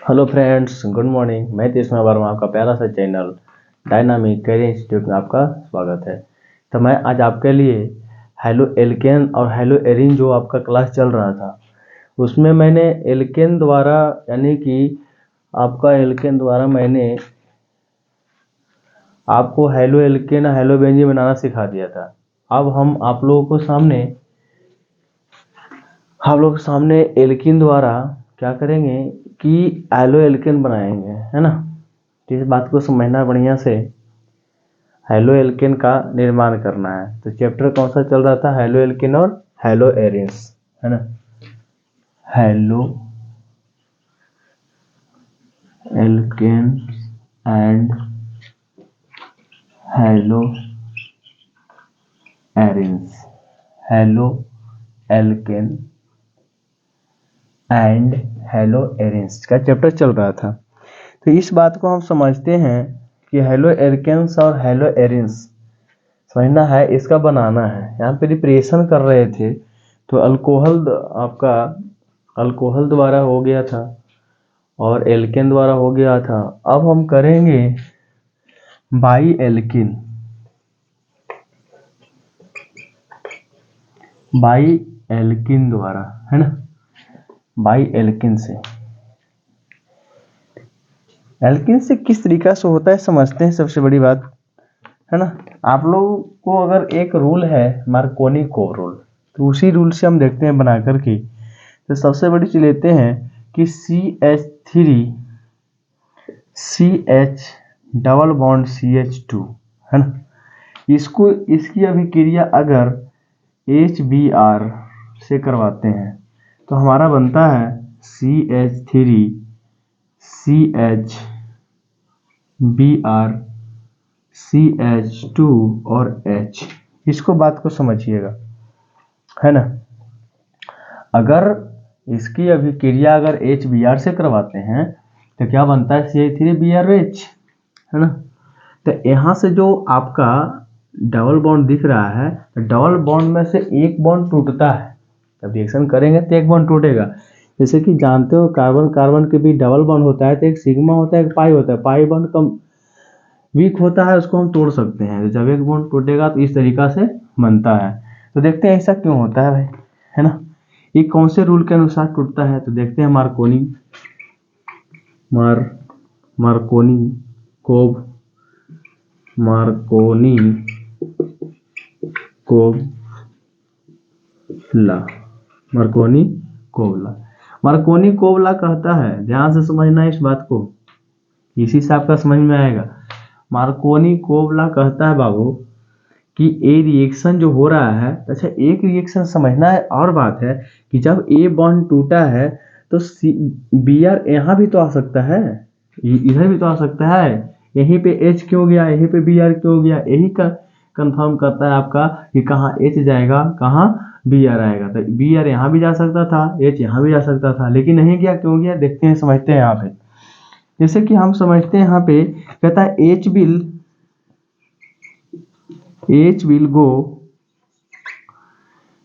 Hello friends, good morning. मैं तेजस्वी वर्मा, आपका प्यारा सा चैनल डायनामिक कैरियर इंस्टीट्यूट में आपका स्वागत है। तो मैं आज आपके लिए हेलो एल्केन और हेलो एरिन जो आपका क्लास चल रहा था उसमें मैंने एल्केन द्वारा यानी कि आपका एल्केन द्वारा मैंने आपको हेलो एल्केन हेलो बेंजीन बनाना सिखा दिया था। अब हम आप लोगों के सामने एल्कीन द्वारा क्या करेंगे कि एलो एल्केन बनाएंगे, है ना। तो इस बात को समझना बढ़िया से। हेलो एल्केन का निर्माण करना है तो चैप्टर कौन सा चल रहा था? हेलो एल्केन और हेलो एरिन्स, है ना। Halo alkane and hello arenes, halo alkane and hello arenes का चैप्टर चल रहा था। तो इस बात को हम समझते हैं कि हेलो एल्केन्स और हेलो एरिन्स समझना है, इसका बनाना है। यहाँ पे रिप्रेशन कर रहे थे तो अल्कोहल आपका अल्कोहल द्वारा हो गया था और एल्केन द्वारा हो गया था। अब हम करेंगे बाई एल्किन, बाई एल्किन द्वारा, है ना। बाई एल्किन से, एल्किन से किस तरीका से होता है समझते हैं। सबसे बड़ी बात, है ना, आप लोगों को अगर एक रूल है मार्कोनी-कोव रूल, तो उसी रूल से हम देखते हैं बना करके। तो सबसे बड़ी चीज लेते हैं कि CH3 CH double bond CH2, है ना। इसको इसकी अभिक्रिया अगर HBr से करवाते हैं तो हमारा बनता है CH3 CH Br CH2 और H। इसको बात को समझिएगा, है ना। अगर इसकी अभिक्रिया अगर HBr से करवाते हैं तो क्या बनता है CH3BrH, है ना। तो यहाँ से जो आपका डबल बॉन्ड दिख रहा है, तो डबल बॉन्ड में से एक बॉन्ड टूटता है। जब रिएक्शन करेंगे तो एक बॉन्ड टूटेगा। जैसे कि जानते हो कार्बन कार्बन के बीच डबल बॉन्ड होता है तो एक सिग्मा होता है, एक पाई होता है। पाई बॉन्ड कम वीक होता है, उसको हम तोड़ सकते हैं। जब एक बॉन्ड टूटेगा तो इस तरीका से बनता है। तो देखते हैं ऐसा क्यों होता है भाई, है ना। ये कौन से रूल के अनुसार टूटता है तो देखते हैं। मार्कोनी कोवला कहता है, ध्यान से समझना इस बात को, इसी से आपका समझ में आएगा। मार्कोनी कोवला कहता है बाबू कि ए रिएक्शन जो हो रहा है, अच्छा एक रिएक्शन समझना है और बात है कि जब ए बॉन्ड टूटा है तो Br यहाँ भी तो आ सकता है, इधर भी तो आ सकता है। यहीं पे H क्यों गया, यहीं पे Br क्यों गया, यही का कंफर्म करता है आपका कि कहाँ H जाएगा कहाँ Br आएगा। तो Br यहाँ भी जा सकता था, H यहाँ भी जा सकता था, लेकिन नहीं गया। क्यों गया देखते हैं, समझते हैं यहाँ पे। जैसे कि हम समझते हैं यहाँ पे कहता है H will go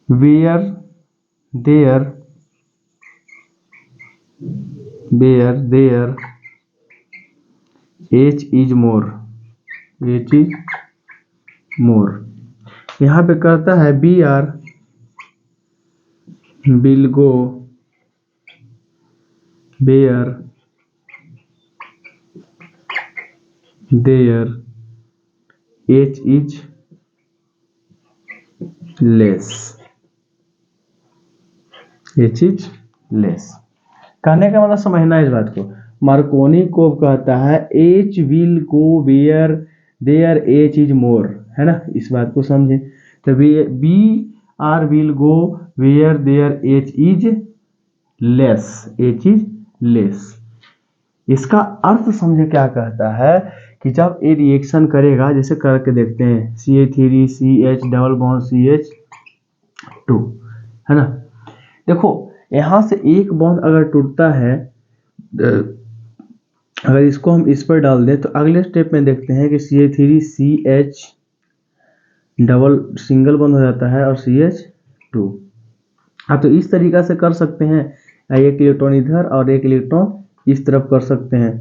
where there H is more, H is more। यहाँ पे कहता है Br will go where there H is less, H is less। कहने का मतलब समझना है इस बात को। मार्कोनी को कहता है H will go where there H is more, है ना। इस बात को समझे तो Br will go where there H is less, H is less। इसका अर्थ समझे क्या कहता है कि जब ये रिएक्शन करेगा, जैसे करके देखते हैं CH3 CH double bond CH2, है ना। देखो यहाँ से एक बॉन्ड अगर टूटता है, अगर इसको हम इस पर डाल दें तो अगले स्टेप में देखते हैं कि CH3 CH double single bond हो जाता है और CH2। हाँ, तो इस तरीका से कर सकते हैं, एक इलेक्ट्रॉन इधर और एक इलेक्ट्रॉन इस तरफ कर सकते हैं,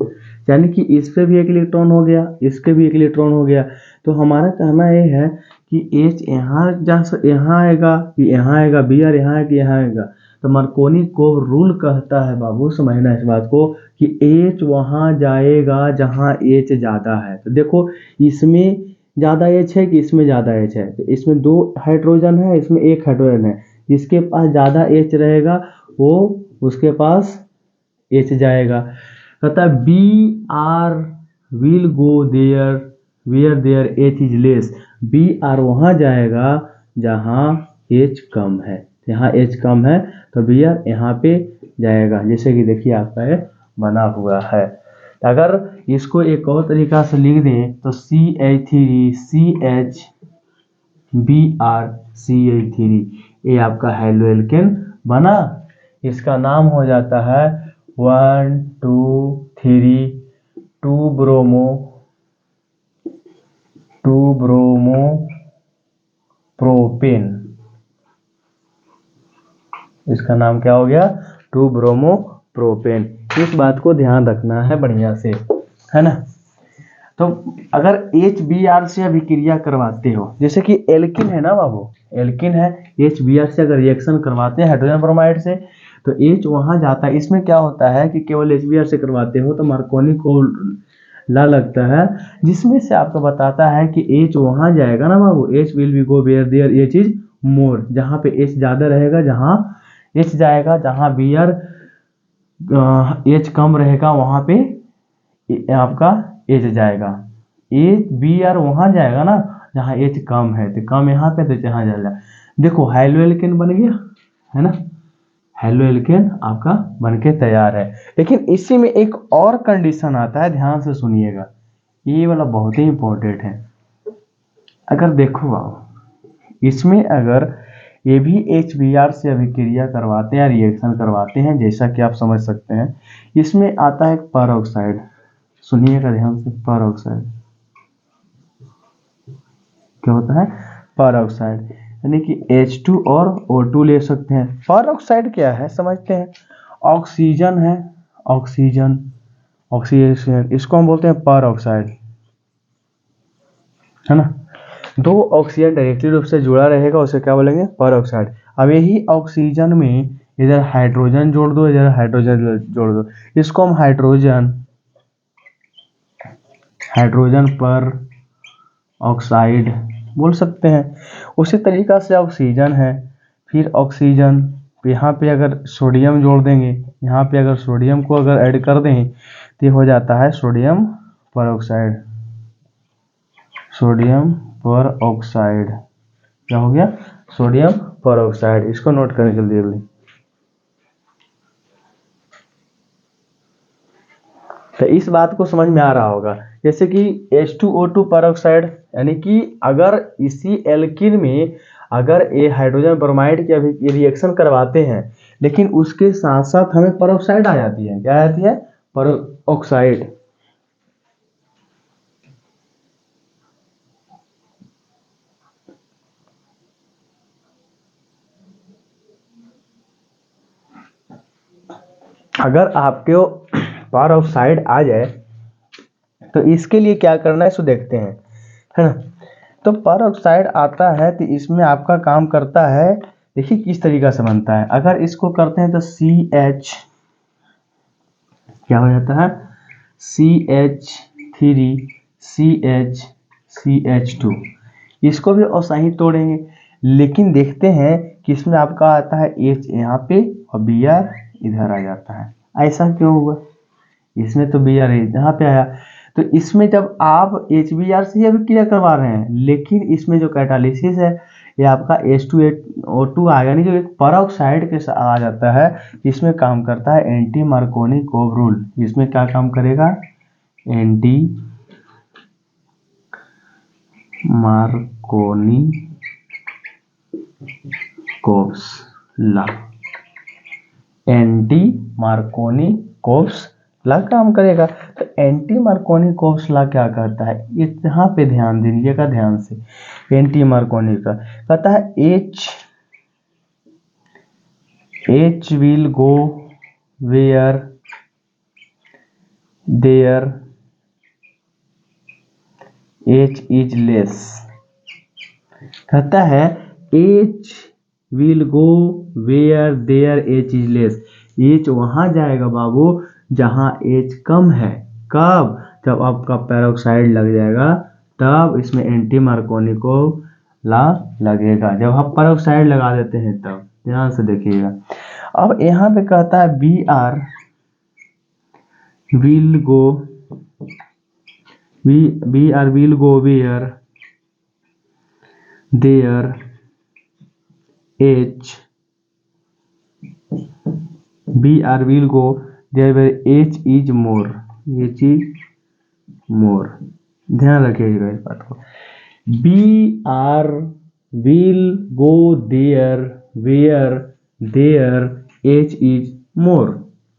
यानी कि इस पे भी एक इलेक्ट्रॉन हो गया, इसके भी एक इलेक्ट्रॉन हो गया। तो हमारा कहना ये है कि H यहाँ आएगा कि यहाँ आएगा, Br यहाँ है कि यहाँ आएगा। तो मार्कोनी कोव रूल कहता है बाबू, समझना इस बात को, कि H वहाँ जाएगा जहाँ H ज़्यादा है। तो देखो इसमें ज़्यादा H है कि इसमें ज़्यादा H है, तो इसमें 2 हाइड्रोजन है, इसमें 1 हाइड्रोजन है। जिसके पास ज़्यादा H रहेगा वो उसके पास H जाएगा। कहता है B R will go there where there H is less. B R वहाँ जाएगा जहाँ H कम है, यहाँ H कम है तो बी आर यहाँ पे जाएगा, जैसे कि देखिए आपका ये बना हुआ है। अगर इसको एक और तरीका से लिख दें तो CH3 CH BrCH3, ये आपका हेलोएल्केन बना। इसका नाम हो जाता है 1 2 3 2 ब्रोमो प्रोपेन। इसका नाम क्या हो गया? 2 ब्रोमो प्रोपेन। इस बात को ध्यान रखना है बढ़िया से, है ना। तो अगर HBr से अभिक्रिया करवाते हो, जैसे कि एल्किन है ना बाबू, एल्किन है, HBr से अगर रिएक्शन करवाते हैं हाइड्रोजन ब्रोमाइड से, तो H वहां जाता है। इसमें क्या होता है कि केवल HBr से करवाते हो तो मार्कोनी को ला लगता है, जिसमें से आपको बताता है कि H वहां जाएगा ना बाबू, H will be go where there H is more, जहां पे H ज्यादा रहेगा, जहां H जाएगा, जहां Br H कम रहेगा वहां पे आपका H जाएगा। Br वहां जाएगा ना जहां H कम है, तो कम यहाँ पे तो यहाँ जाएगा। देखो हेलोएल्केन बन गया, है ना, हेलोएल्केन आपका बनके तैयार है। लेकिन इसी में एक और कंडीशन आता है, ध्यान से सुनिएगा, ये वाला बहुत ही इंपॉर्टेंट है। अगर देखो आप इसमें अगर ये भी HBr से अभिक्रिया करवाते हैं, रिएक्शन करवाते हैं, जैसा कि आप समझ सकते हैं, इसमें आता है परऑक्साइड। सुनिएगा ध्यान से, परऑक्साइड क्या होता है? परऑक्साइड, यानी कि H2 और O2 ले सकते हैं। परऑक्साइड क्या है समझते हैं, ऑक्सीजन है, ऑक्सीजन ऑक्सीजन, इसको हम बोलते हैं परऑक्साइड, है ना। 2 ऑक्सीजन डायरेक्टली रूप से जुड़ा रहेगा, उसे क्या बोलेंगे? परऑक्साइड। अब यही ऑक्सीजन में इधर हाइड्रोजन जोड़ दो, इधर हाइड्रोजन जोड़ दो, इसको हम हाइड्रोजन पर ऑक्साइड बोल सकते हैं। उसी तरीका से ऑक्सीजन है, फिर ऑक्सीजन, यहाँ पे अगर सोडियम जोड़ देंगे, यहाँ पे अगर सोडियम को अगर ऐड कर दें तो हो जाता है सोडियम पर ऑक्साइड। सोडियम पर ऑक्साइड क्या हो गया? सोडियम पर ऑक्साइड। इसको नोट करने के लिए तो इस बात को समझ में आ रहा होगा, जैसे कि H2O2 परऑक्साइड, यानी कि अगर इसी एल्किन में अगर ये हाइड्रोजन ब्रोमाइड की अभी रिएक्शन करवाते हैं, लेकिन उसके साथ साथ हमें परऑक्साइड आ जाती है, क्या आती है? परऑक्साइड। अगर आपके परऑक्साइड आ जाए तो इसके लिए क्या करना है इसको देखते हैं, है ना। तो परऑक्साइड आता है तो इसमें आपका काम करता है, देखिए किस तरीका से बनता है। अगर इसको करते हैं तो CH क्या हो जाता है? CH3 CH2। इसको भी ऐसा ही तोड़ेंगे, लेकिन देखते हैं कि इसमें आपका आता है H यहाँ पे और Br इधर आ जाता है। ऐसा क्यों हुआ? इसमें तो Br यहाँ पे आया, तो इसमें जब आप HBr से अभिक्रिया करवा रहे हैं, लेकिन इसमें जो कैटालिसिस है ये आपका H2O2 आएगा, यानी जो एक परऑक्साइड के साथ आ जाता है, इसमें काम करता है एंटी मार्कोनी कोव रूल। इसमें क्या काम करेगा? Anti Markovnikov's law, anti Markovnikov's law काम करेगा। तो एंटी मार्कोनी कोव्स लॉ क्या कहता है, यहाँ पे ध्यान दीजिएगा ध्यान से। एंटी मार्कोनी का कहता है H will go where there H is less. कहता है H will go where there H is less. H वहां जाएगा बाबू जहां H कम है। कब? जब आपका पेरोक्साइड लग जाएगा तब इसमें एंटी मार्कोनी को ला लगेगा। जब हम पेरोक्साइड लगा देते हैं तब ध्यान से देखिएगा। अब यहाँ पे कहता है Br will go Br will go where there H Br will go there where H is more। H is more, ध्यान रखिएगा इस बात को। Br will go there where there H is more।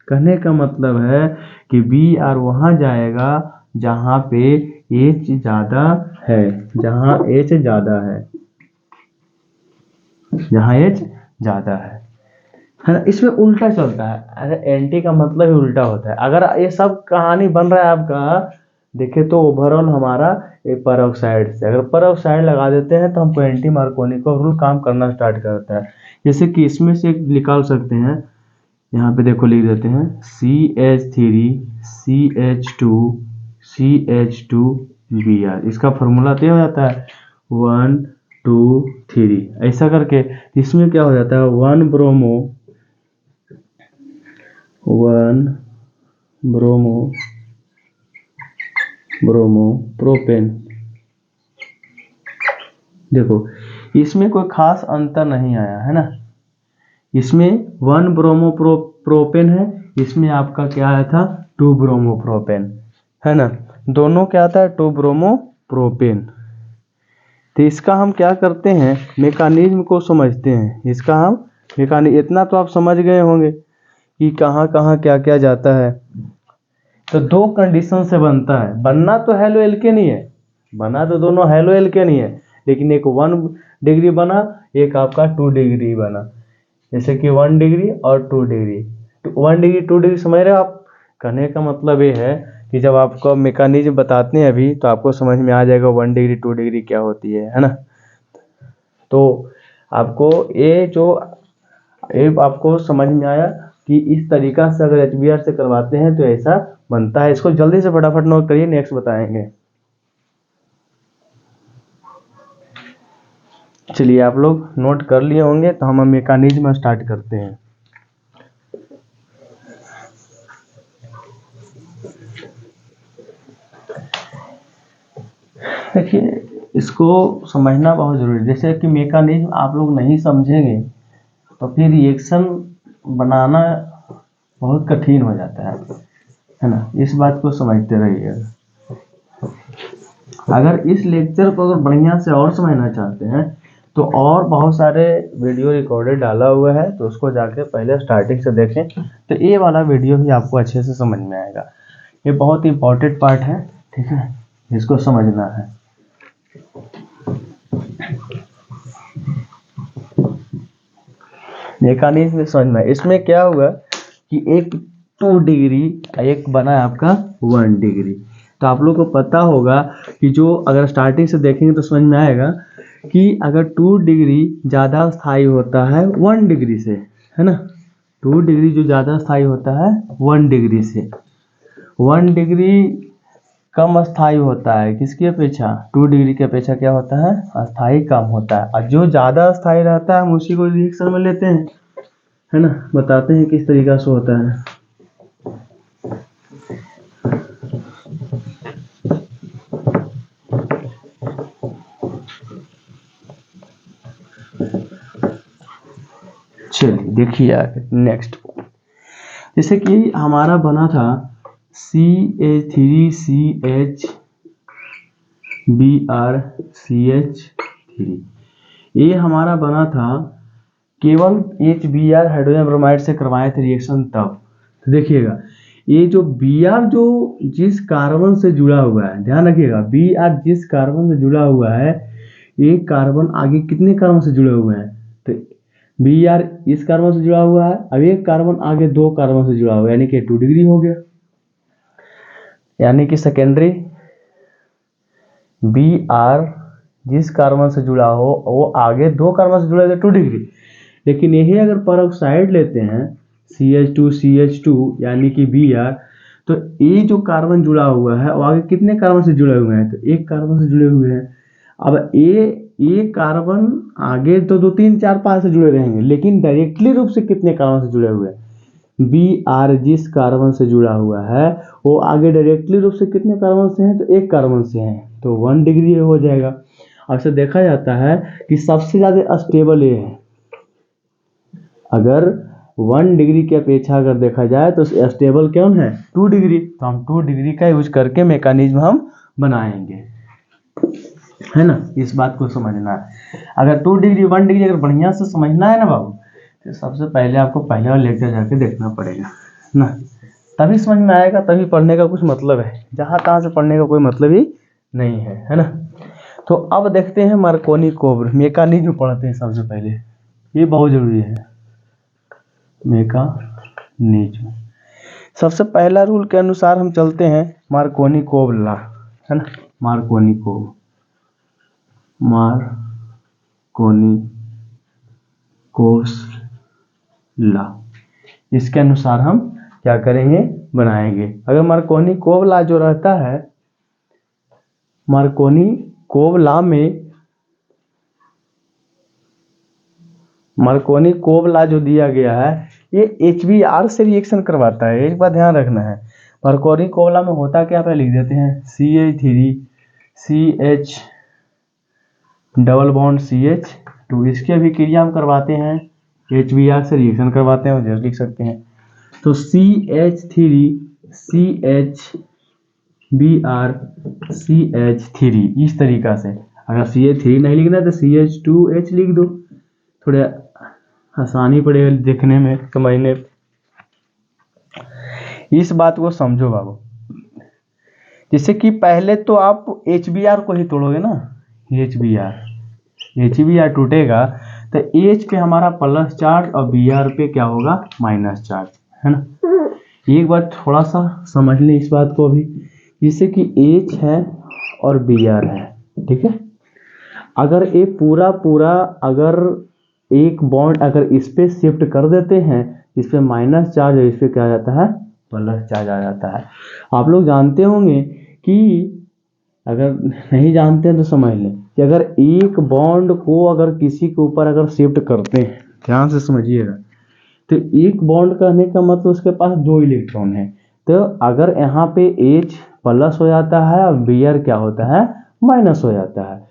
कहने का मतलब है कि Br वहां जाएगा जहां पे H ज्यादा है, जहां H ज्यादा है, जहां H ज्यादा है ना। इसमें उल्टा चलता है। अरे एंटी का मतलब ही उल्टा होता है। अगर ये सब कहानी बन रहा है आपका देखे तो ओवरऑल हमारा पेरोक्साइड से, अगर पेरोक्साइड लगा देते हैं तो हमको एंटी मार्कोनी का रूल काम करना स्टार्ट करता है। जैसे कि इसमें से निकाल सकते हैं, यहाँ पे देखो लिख देते हैं CH3 CH2 CH2Br। इसका फॉर्मूला तो हो जाता है 1 2 3। ऐसा करके इसमें क्या हो जाता है 1 ब्रोमो प्रोपेन। देखो इसमें कोई खास अंतर नहीं आया है ना। इसमें 1 ब्रोमो प्रोपेन है, इसमें आपका क्या आया था 2 ब्रोमो प्रोपेन है ना। दोनों क्या आता है 2 ब्रोमो प्रोपेन। तो इसका हम क्या करते हैं मैकेनिज्म को समझते हैं। इसका हम मैकेनिज्म इतना तो आप समझ गए होंगे कि कहाँ कहाँ क्या क्या जाता है। तो दो कंडीशन से बनता है। बनना तो हेलो एल्केन ही है, बना तो दोनों हेलो एल्केन ही है, लेकिन एक 1 डिग्री बना, एक आपका 2 डिग्री बना। जैसे कि 1 डिग्री और 2 डिग्री। 1 डिग्री 2 डिग्री समझ रहे हो आप। कहने का मतलब ये है कि जब आपको मैकेनिज्म बताते हैं अभी तो आपको समझ में आ जाएगा 1 डिग्री 2 डिग्री क्या होती है ना। तो आपको ये आपको समझ में आया कि इस तरीका से अगर HBr से करवाते हैं तो ऐसा बनता है। इसको जल्दी से फटाफट नोट करिए, नेक्स्ट बताएंगे। चलिए आप लोग नोट कर लिए होंगे तो हम मैकेनिज्म स्टार्ट करते हैं। देखिए इसको समझना बहुत जरूरी है। जैसे कि मैकेनिज्म आप लोग नहीं समझेंगे तो फिर रिएक्शन बनाना बहुत कठिन हो जाता है ना। इस बात को समझते रहिए। अगर इस लेक्चर को अगर बढ़िया से और समझना चाहते हैं तो और बहुत सारे वीडियो रिकॉर्डेड डाला हुआ है, तो उसको जाके पहले स्टार्टिंग से देखें तो ये वाला वीडियो भी आपको अच्छे से समझ में आएगा। ये बहुत इंपॉर्टेंट पार्ट है, ठीक है, इसको समझना है। मैकेनिज्म में समझना है। इसमें क्या हुआ कि एक 2 डिग्री एक बना आपका 1 डिग्री। तो आप लोग को पता होगा कि जो अगर स्टार्टिंग से देखेंगे तो समझ में आएगा कि अगर 2 डिग्री ज़्यादा स्थायी होता है 1 डिग्री से, है ना। 2 डिग्री जो ज़्यादा स्थायी होता है 1 डिग्री से, 1 डिग्री कम अस्थायी होता है किसकी अपेक्षा 2 डिग्री की अपेक्षा क्या होता है अस्थायी कम होता है। और जो ज़्यादा अस्थायी रहता है हम उसी को रिएक्शन में लेते हैं, है ना। बताते हैं किस तरीका से होता है। चलिए देखिए आगे नेक्स्ट। जैसे कि हमारा बना था CH3CHBr CH3। ये हमारा बना था केवल HBr हाइड्रोजन ब्रोमाइड से करवाए थे रिएक्शन तब। तो देखिएगा ये जो Br जो जिस कार्बन से जुड़ा हुआ है, ध्यान रखिएगा Br जिस कार्बन से जुड़ा हुआ है, एक कार्बन आगे कितने कार्बन से जुड़े हुए हैं, तो Br इस कार्बन से जुड़ा हुआ है, अब एक कार्बन आगे 2 कार्बन से जुड़ा हुआ है, यानी कि 2 डिग्री हो गया। यानी कि सेकेंडरी Br जिस कार्बन से जुड़ा हो वो आगे 2 कार्बन से जुड़े थे 2 डिग्री, लेकिन यही अगर परऑक्साइड लेते हैं CH2 यानी कि Br, तो ये जो कार्बन जुड़ा हुआ है वो आगे कितने कार्बन से जुड़े हुए हैं, तो 1 कार्बन से जुड़े हुए हैं। अब ये कार्बन आगे तो 2 3 4 5 से जुड़े रहेंगे, लेकिन डायरेक्टली रूप से कितने कार्बन से जुड़े हुए हैं, Br जिस कार्बन से जुड़ा हुआ है वो आगे डायरेक्टली रूप से कितने कार्बन से हैं, तो 1 कार्बन से हैं, तो 1 डिग्री हो जाएगा। अक्सर देखा जाता है कि सबसे ज़्यादा स्टेबल ये है, अगर 1 डिग्री की अपेक्षा अगर देखा जाए तो स्टेबल कौन है, 2 डिग्री। तो हम 2 डिग्री का यूज करके मैकेनिज्म हम बनाएंगे, है ना। इस बात को समझना है। अगर 2 डिग्री 1 डिग्री अगर बढ़िया से समझना है ना बाबू, तो सबसे पहले आपको पहले वाला लेक्चर जाके देखना पड़ेगा ना, तभी समझ में आएगा, तभी पढ़ने का कुछ मतलब है। जहाँ तहाँ से पढ़ने का कोई मतलब ही नहीं है ना। तो अब देखते हैं मार्कोनी कोब्र मैकेनिज्म पढ़ते हैं सबसे पहले, ये बहुत जरूरी है। मैकेनिज्म सबसे पहला रूल के अनुसार हम चलते हैं मार्कोनी कोब्र लॉ, है ना। मार्कोनी कोब्र लॉ, इसके अनुसार हम क्या करेंगे, बनाएंगे। अगर मार्कोनी कोब्र लॉ जो रहता है, मार्कोनी कोब्र लॉ में मार्कोनी कोब्र लॉ जो दिया गया है ये HBr से रिएक्शन करवाता है, एक बात ध्यान रखना है। मार्कोनी कोब्र लॉ में होता क्या, पहले लिख देते हैं CH3CH डबल बॉन्ड CH2, इसकी अभिक्रिया हम करवाते हैं HBr से रिएक्शन करवाते हैं, जस्ट लिख सकते हैं। तो CH3CHBr इस तरीका से। अगर CH3 नहीं लिखना तो CH2H लिख दो, थोड़ा आसानी पड़ेगा देखने में, समझने। इस बात को समझो बाबू, जैसे कि पहले तो आप HBr को ही तोड़ोगे ना, HBr टूटेगा तो H पे हमारा प्लस चार्ज और Br पे क्या होगा, माइनस चार्ज, है ना। एक बार थोड़ा सा समझ लें इस बात को भी, जैसे कि H है और Br है, ठीक है। अगर ये पूरा अगर एक बॉन्ड अगर इस पे शिफ्ट कर देते हैं, इस पे माइनस चार्ज है, इस पे क्या आ जाता है, प्लस चार्ज आ जाता है। आप लोग जानते होंगे कि, अगर नहीं जानते हैं तो समझ लें कि अगर एक बॉन्ड को अगर किसी के ऊपर अगर शिफ्ट करते हैं, ध्यान से समझिएगा, तो एक बॉन्ड करने का मतलब उसके पास 2 इलेक्ट्रॉन है, तो अगर यहाँ पे H प्लस हो जाता है और Br क्या होता है, माइनस हो जाता है।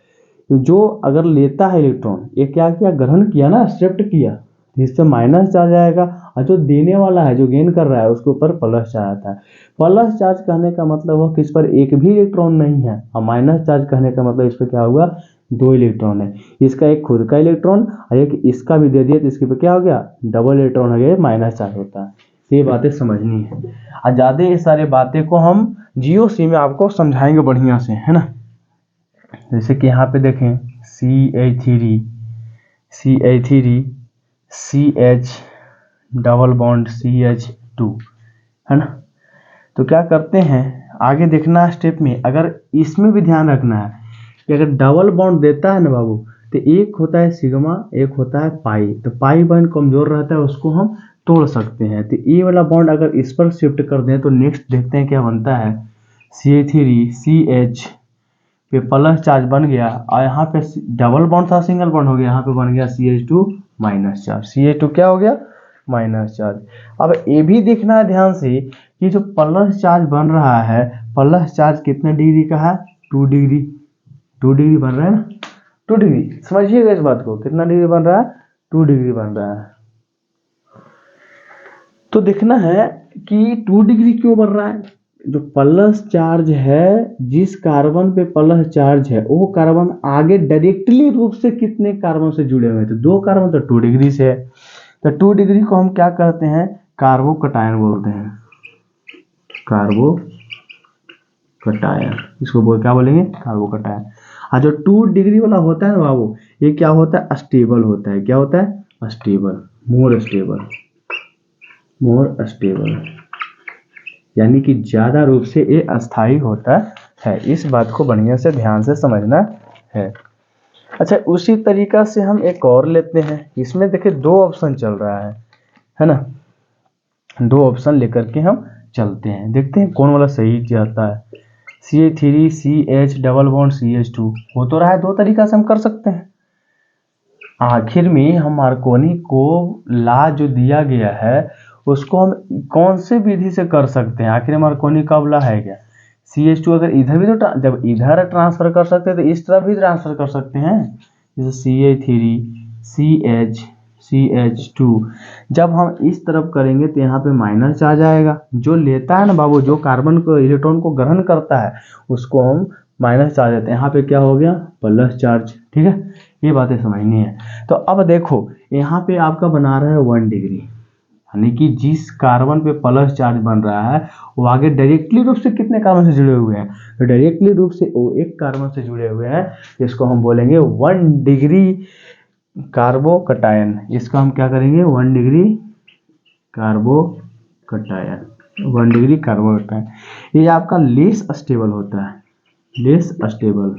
जो अगर लेता है इलेक्ट्रॉन, ये क्या किया, ग्रहण किया ना, शिफ्ट किया, इससे माइनस चार्ज आएगा, और जो देने वाला है, जो गेन कर रहा है, उसके ऊपर प्लस चार्ज आता है। प्लस चार्ज कहने का मतलब हो कि इस पर एक भी इलेक्ट्रॉन नहीं है, और माइनस चार्ज कहने का मतलब इस पर क्या हुआ, 2 इलेक्ट्रॉन है। इसका एक खुद का इलेक्ट्रॉन और एक इसका भी दे दिया, तो इसके पे क्या हो गया, डबल इलेक्ट्रॉन हो गया, माइनस चार्ज होता है। ये बातें समझनी है, और ज़्यादा ये सारी बातें को हम GOC में आपको समझाएंगे बढ़िया से, है ना। जैसे कि यहाँ पे देखें CH डबल बॉन्ड CH2, है ना। तो क्या करते हैं, आगे देखना स्टेप में, अगर इसमें भी ध्यान रखना है कि अगर डबल बॉन्ड देता है ना बाबू, तो एक होता है सिग्मा, एक होता है पाई, तो पाई बॉन्ड कमजोर रहता है, उसको हम तोड़ सकते हैं। तो ये वाला बॉन्ड अगर इस पर शिफ्ट कर दें तो नेक्स्ट देखते हैं क्या बनता है, CH पे प्लस चार्ज बन गया, और यहाँ पे डबल बॉन्ड था, सिंगल बॉन्ड हो गया, यहाँ पे बन गया CH2 माइनस चार्ज, CH2 क्या हो गया, माइनस चार्ज। अब ये भी देखना है ध्यान से कि जो प्लस चार्ज बन रहा है, प्लस चार्ज कितने डिग्री का है, 2 डिग्री, 2 डिग्री बन रहा है ना, 2 डिग्री, समझिएगा इस बात को, कितना डिग्री बन रहा है, 2 डिग्री बन रहा है। तो देखना है कि 2 डिग्री क्यों बन रहा है, जो प्लस चार्ज है, जिस कार्बन पे प्लस चार्ज है, वो कार्बन आगे डायरेक्टली रूप से कितने कार्बन से जुड़े हुए हैं, तो 2 कार्बन, तो 2 डिग्री से है। तो 2 डिग्री को हम क्या कहते हैं, कार्बोकटायन बोलते हैं, कार्बोकटायन, इसको क्या बोलेंगे, कार्बोकटायन। और जो 2 डिग्री वाला होता है ना बाबू, ये क्या होता है, स्टेबल होता है, क्या होता है, स्टेबल, मोर स्टेबल। यानी कि ज़्यादा रूप से ये अस्थायी होता है। इस बात को बढ़िया से ध्यान से समझना है। अच्छा, उसी तरीका से हम एक और लेते हैं। इसमें देखिए 2 ऑप्शन चल रहा है ना। 2 ऑप्शन लेकर के हम चलते हैं, देखते हैं कौन वाला सही जाता है। CH3 CH double bond CH2 हो तो रहा है, 2 तरीका से हम कर सकते हैं। आखिर में हम मार्कोनी को ला जो दिया गया है उसको हम कौन से विधि से कर सकते हैं। आखिर मार्कोनी कब ला है क्या, CH2 अगर इधर भी तो जब इधर ट्रांसफर कर सकते हैं तो इस तरफ भी ट्रांसफर कर सकते हैं। जैसे CH3 CH2 जब हम इस तरफ करेंगे तो यहाँ पे माइनस आ जाएगा। जो लेता है ना बाबू, जो कार्बन को इलेक्ट्रॉन को ग्रहण करता है उसको हम माइनस चार्ज देते हैं। यहाँ पे क्या हो गया, प्लस चार्ज। ठीक है, ये बातें समझनी है। तो अब देखो यहाँ पे आपका बना रहा है 1 डिग्री, यानी कि जिस कार्बन पे प्लस चार्ज बन रहा है वो आगे डायरेक्टली रूप से कितने कार्बन से जुड़े हुए हैं, तो डायरेक्टली रूप से वो एक कार्बन से जुड़े हुए हैं। इसको हम बोलेंगे 1 डिग्री कार्बोकटायन। इसको हम क्या करेंगे, 1 डिग्री कार्बोकटायन, 1 डिग्री कार्बोकटायन। ये आपका लेस स्टेबल होता है, लेस स्टेबल,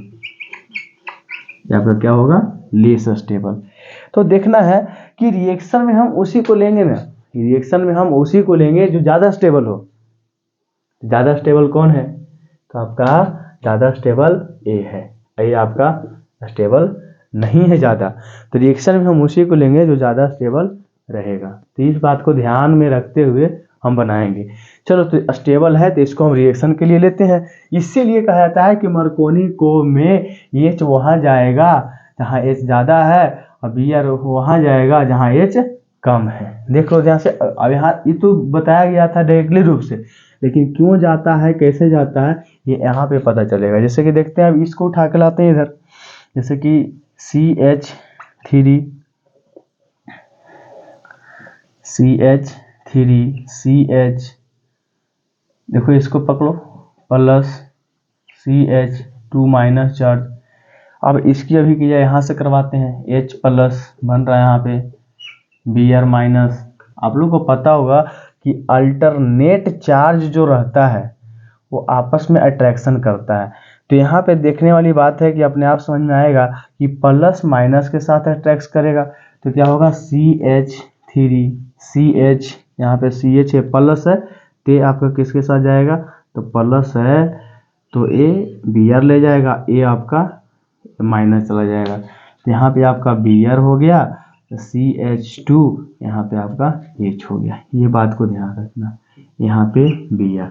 आपका क्या होगा, लेस स्टेबल। तो देखना है कि रिएक्शन में हम उसी को लेंगे ना, रिएक्शन में हम उसी को लेंगे जो ज़्यादा स्टेबल हो। ज़्यादा स्टेबल कौन है, तो आपका ज़्यादा स्टेबल ए है, ये आपका स्टेबल नहीं है ज़्यादा। तो रिएक्शन में हम उसी को लेंगे जो ज़्यादा स्टेबल रहेगा। तो इस बात को ध्यान में रखते हुए हम बनाएंगे। चलो, तो स्टेबल है तो इसको हम रिएक्शन के लिए लेते हैं। इसीलिए कहा जाता है कि मार्कोनी को में H वहाँ जाएगा जहाँ H ज़्यादा है और Br वहाँ जाएगा जहाँ H कम है। देख लो ध्यान से, अब यहाँ ये तो बताया गया था डायरेक्टली रूप से, लेकिन क्यों जाता है, कैसे जाता है, ये यहाँ पे पता चलेगा। जैसे कि देखते हैं, अब इसको उठा के लाते हैं इधर, जैसे कि CH3 CH, देखो इसको पकड़ो, प्लस CH2 माइनस चार्ज। अब इसकी अभी क्रिया यहाँ से करवाते हैं, H प्लस बन रहा है यहाँ पे, Br माइनस। आप लोग को पता होगा कि अल्टरनेट चार्ज जो रहता है वो आपस में अट्रैक्शन करता है। तो यहाँ पे देखने वाली बात है कि अपने आप समझ में आएगा कि प्लस माइनस के साथ अट्रैक्ट करेगा। तो क्या होगा, CH3 CH, यहाँ पे CH है, प्लस है, तो आपका किसके साथ जाएगा, तो प्लस है तो ए Br ले जाएगा, ए आपका माइनस चला जाएगा। तो यहाँ पे आपका Br हो गया, CH2 यहाँ पे आपका H हो गया। ये बात को ध्यान रखना, यहाँ पे Br।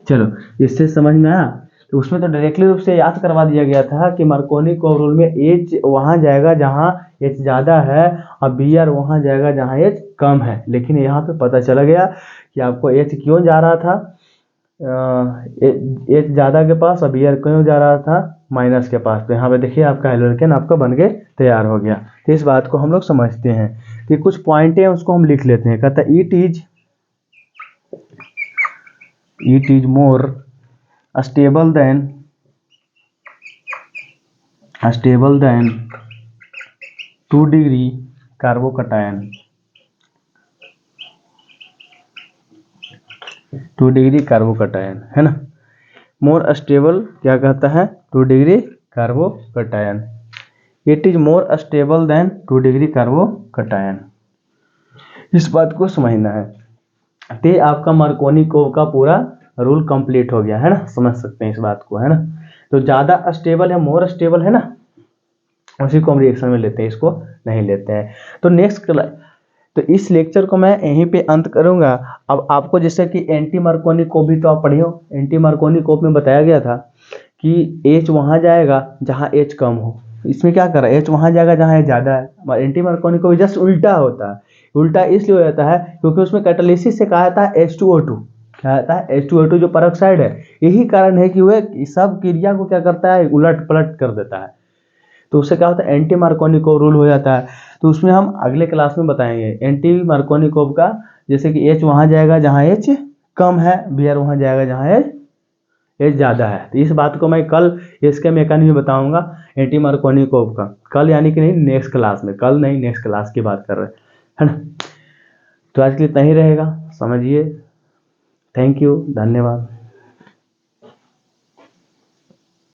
चलो, इससे समझ में आया। तो उसमें तो डायरेक्टली रूप से याद करवा दिया गया था कि मार्कोनी को रूल में H वहाँ जाएगा जहाँ H ज़्यादा है और Br वहाँ जाएगा जहाँ H कम है। लेकिन यहाँ पे पता चला गया कि आपको H क्यों जा रहा था H ज़्यादा के पास और Br क्यों जा रहा था माइनस के पास। तो यहाँ पे देखिए आपका एल्केन आपका बन के तैयार हो गया। तो इस बात को हम लोग समझते हैं। तो कुछ पॉइंट है उसको हम लिख लेते हैं। कहता है it is more stable than 2 degree carbocation, 2 degree carbocation है ना। मोर स्टेबल क्या कहता है, 2 degree carbocation. It is more stable then 2 degree carbocation. इस बात को समझना है। ते आपका मार्कोनी को का पूरा रूल कंप्लीट हो गया है ना, समझ सकते हैं इस बात को, है ना। तो ज़्यादा स्टेबल है, मोर स्टेबल है ना, उसी को हम रिएक्शन में लेते हैं, इसको नहीं लेते हैं। तो नेक्स्ट, तो इस लेक्चर को मैं यहीं पे अंत करूंगा। अब आपको जैसे कि एंटी मार्कोनी को भी तो आप पढ़े हो, एंटी मार्कोनी कोप में बताया गया था कि H वहाँ जाएगा जहाँ H कम हो। इसमें क्या कर रहा है, H वहाँ जाएगा जहाँ H ज़्यादा है। एंटी मार्कोनी को भी जस्ट उल्टा होता है। उल्टा इसलिए हो जाता है क्योंकि उसमें कैटालिसिस से कहा जाता है H2O2, क्या आता है H2O2 जो पेरोक्साइड है। यही कारण है कि वह सब क्रिया को क्या करता है, उलट पलट कर देता है। तो उससे क्या होता है, एंटी मार्कोनी रूल हो जाता है। तो उसमें हम अगले क्लास में बताएंगे एंटी मार्कोनी का, जैसे कि H वहाँ जाएगा जहाँ H कम है, Br वहाँ जाएगा जहाँ H ज़्यादा है। तो इस बात को मैं कल इसके मैकेनिज्म में बताऊंगा एंटी मार्कोनी का, कल यानी कि नहीं नेक्स्ट क्लास में, कल नहीं नेक्स्ट क्लास की बात कर रहे हैं, है ना। तो आज के लिए इतना ही रहेगा, समझिए, थैंक यू, धन्यवाद।